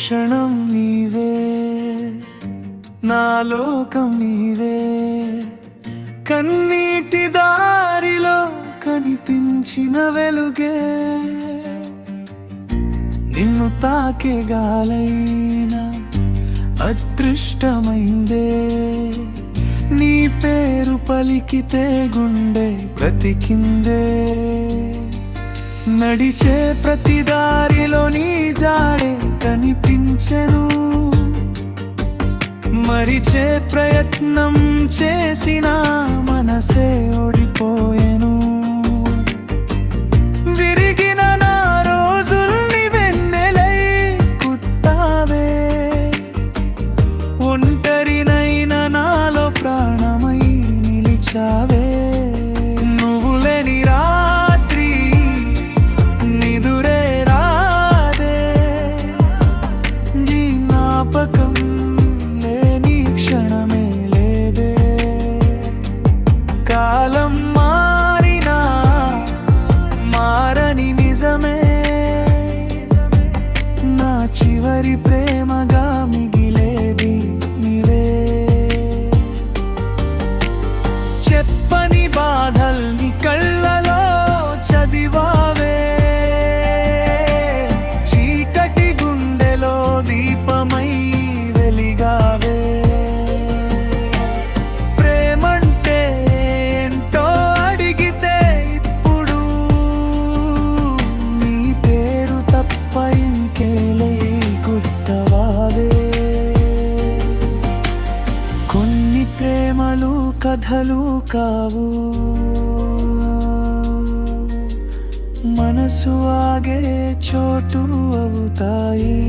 క్షణం నీవే, నా లోకం నీవే. కన్నీటి దారిలో కనిపించిన వెలుగే, నిన్ను తాకే గాలైనా అదృష్టమైందే. నీ పేరు పలికితే గుండె బ్రతికిందే. నడిచే ప్రతి దారిలో నీ జాడే కనిపించెను. మరిచే ప్రయత్నం చేసిన మనసే ఓడిపోయెను. విరిగిన నా రోజుల్ని వెన్నెలై కుట్టావే. ఒంటరినైన నాలో ప్రాణమై నిలిచావే. నువ్వు లేని రాత్రి నిదురే రాదే. నీ జ్ఞాపకం కాలం మారినా మారని నిజమే. నా చివరి ప్రేమగా మిగిలేది నీవే. చెప్పని బాధల్ని కళ్ళలో చదివావే. చీకటి గుండెలో దీపమై వెలిగావే. కొన్ని ప్రేమలు కథలు కావు, మనసు ఆగే చోటు అవుతాయి.